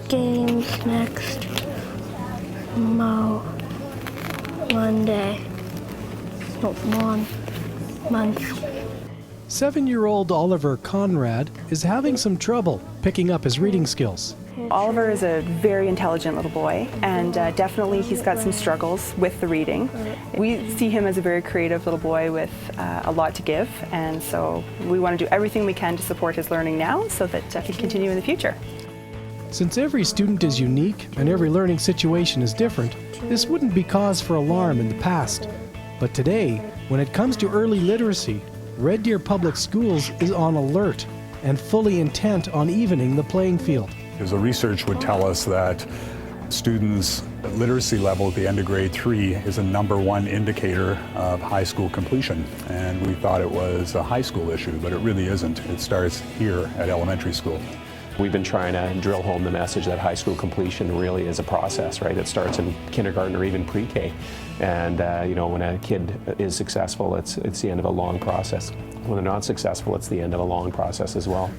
games next Monday. No, month. 7-year-old Oliver Conrad is having some trouble picking up his reading skills. Oliver is a very intelligent little boy, and definitely he's got some struggles with the reading. We see him as a very creative little boy with a lot to give, and so we want to do everything we can to support his learning now so that he can continue in the future. Since every student is unique and every learning situation is different, this wouldn't be cause for alarm in the past. But today, when it comes to early literacy, Red Deer Public Schools is on alert and fully intent on evening the playing field. Because the research would tell us that students' literacy level at the end of grade 3 is a #1 indicator of high school completion. And we thought it was a high school issue, but it really isn't. It starts here at elementary school. We've been trying to drill home the message that high school completion really is a process, right? It starts in kindergarten or even pre-K. And you know, when a kid is successful, it's the end of a long process. When they're not successful, it's the end of a long process as well.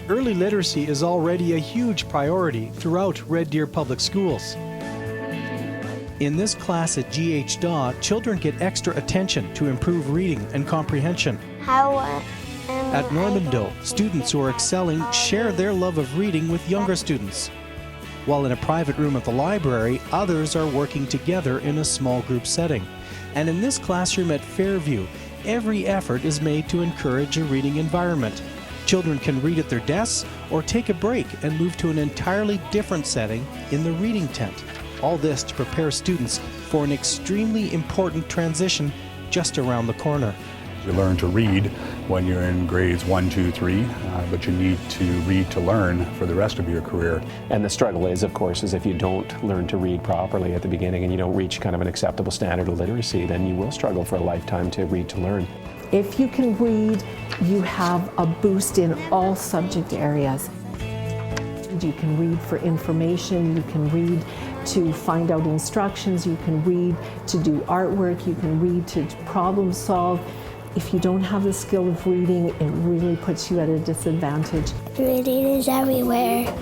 Early literacy is already a huge priority throughout Red Deer Public Schools. In this class at GH Daw, children get extra attention to improve reading and comprehension. At Normando, students who are excelling share their love of reading with younger students. While in a private room at the library, others are working together in a small group setting. And in this classroom at Fairview, every effort is made to encourage a reading environment. Children can read at their desks or take a break and move to an entirely different setting in the reading tent. All this to prepare students for an extremely important transition just around the corner. You learn to read when you're in grades 1, 2, 3, but you need to read to learn for the rest of your career. And the struggle is, of course, is if you don't learn to read properly at the beginning and you don't reach kind of an acceptable standard of literacy, then you will struggle for a lifetime to read to learn. If you can read, you have a boost in all subject areas. You can read for information, you can read to find out instructions, you can read to do artwork, you can read to problem solve. If you don't have the skill of reading, it really puts you at a disadvantage. Reading is everywhere.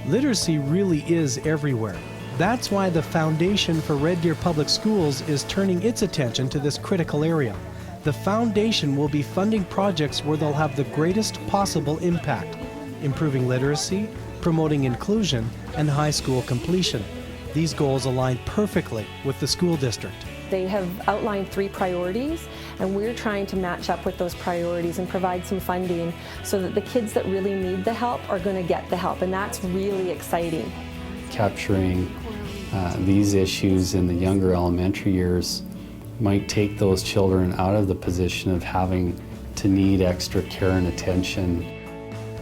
Literacy really is everywhere. That's why the Foundation for Red Deer Public Schools is turning its attention to this critical area. The Foundation will be funding projects where they'll have the greatest possible impact, improving literacy, promoting inclusion, and high school completion. These goals align perfectly with the school district. They have outlined 3 priorities, and we're trying to match up with those priorities and provide some funding so that the kids that really need the help are going to get the help, and that's really exciting. Capturing these issues in the younger elementary years might take those children out of the position of having to need extra care and attention.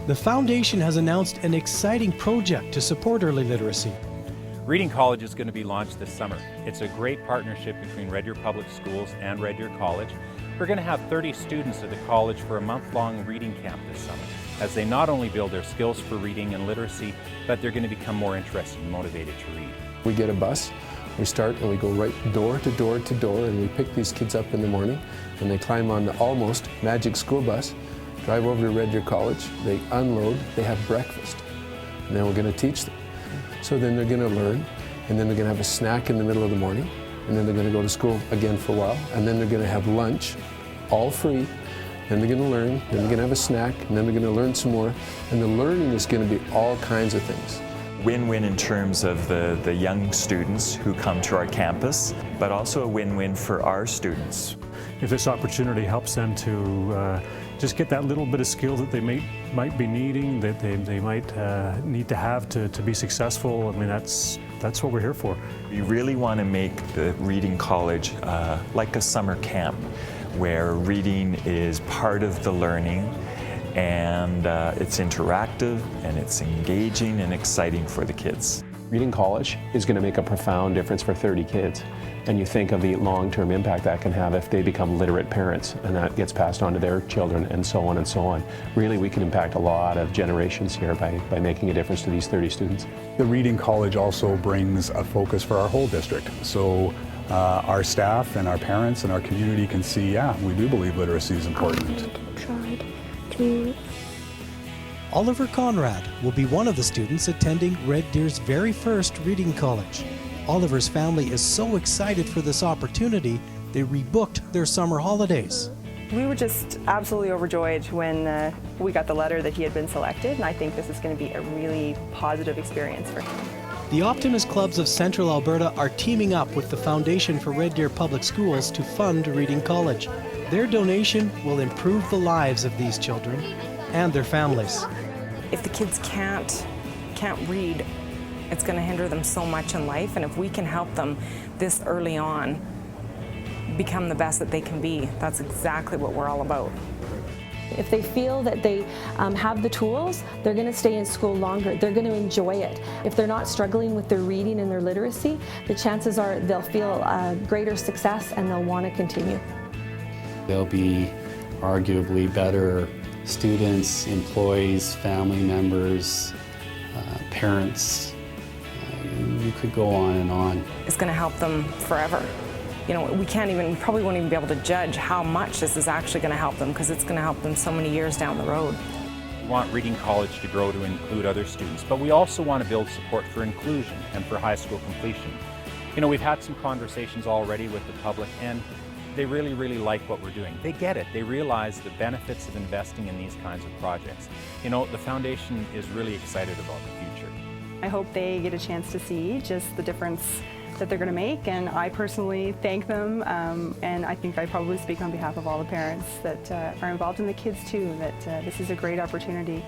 The Foundation has announced an exciting project to support early literacy. Reading College is going to be launched this summer. It's a great partnership between Red Deer Public Schools and Red Deer College. We're going to have 30 students at the college for a month-long reading camp this summer, as they not only build their skills for reading and literacy, but they're going to become more interested and motivated to read. We get a bus, we start and we go right door to door to door, and we pick these kids up in the morning, and they climb on the almost magic school bus, drive over to Red Deer College, they unload, they have breakfast, and then we're going to teach them. So then they're going to learn, and then they're going to have a snack in the middle of the morning, and then they're going to go to school again for a while, and then they're going to have lunch, all free, then they're going to learn, then they're going to have a snack, and then they're going to learn some more, and the learning is going to be all kinds of things. Win-win in terms of the young students who come to our campus, but also a win-win for our students. If this opportunity helps them to just get that little bit of skill that they might be needing, that they might need to have to be successful, I mean, that's what we're here for. We really want to make the Reading College like a summer camp, where reading is part of the learning, and it's interactive, and it's engaging and exciting for the kids. Reading College is going to make a profound difference for 30 kids. And you think of the long-term impact that can have if they become literate parents, and that gets passed on to their children, and so on and so on. Really, we can impact a lot of generations here by making a difference to these 30 students. The Reading College also brings a focus for our whole district. So our staff and our parents and our community can see, yeah, we do believe literacy is important. I tried to Oliver Conrad will be one of the students attending Red Deer's very first Reading College. Oliver's family is so excited for this opportunity, they rebooked their summer holidays. We were just absolutely overjoyed when we got the letter that he had been selected, and I think this is going to be a really positive experience for him. The Optimist Clubs of Central Alberta are teaming up with the Foundation for Red Deer Public Schools to fund Reading College. Their donation will improve the lives of these children and their families. If the kids can't read, it's going to hinder them so much in life, and if we can help them this early on become the best that they can be, that's exactly what we're all about. If they feel that they have the tools, they're going to stay in school longer. They're going to enjoy it. If they're not struggling with their reading and their literacy, the chances are they'll feel greater success and they'll want to continue. They'll be arguably better students, employees, family members, parents. You could go on and on. It's going to help them forever. You know, we probably won't even be able to judge how much this is actually going to help them, because it's going to help them so many years down the road. We want Reading College to grow to include other students, but we also want to build support for inclusion and for high school completion. You know, we've had some conversations already with the public, and they really, really like what we're doing. They get it. They realize the benefits of investing in these kinds of projects. You know, the foundation is really excited about the future. I hope they get a chance to see just the difference that they're going to make, and I personally thank them, and I think I probably speak on behalf of all the parents that are involved in the kids too, that this is a great opportunity.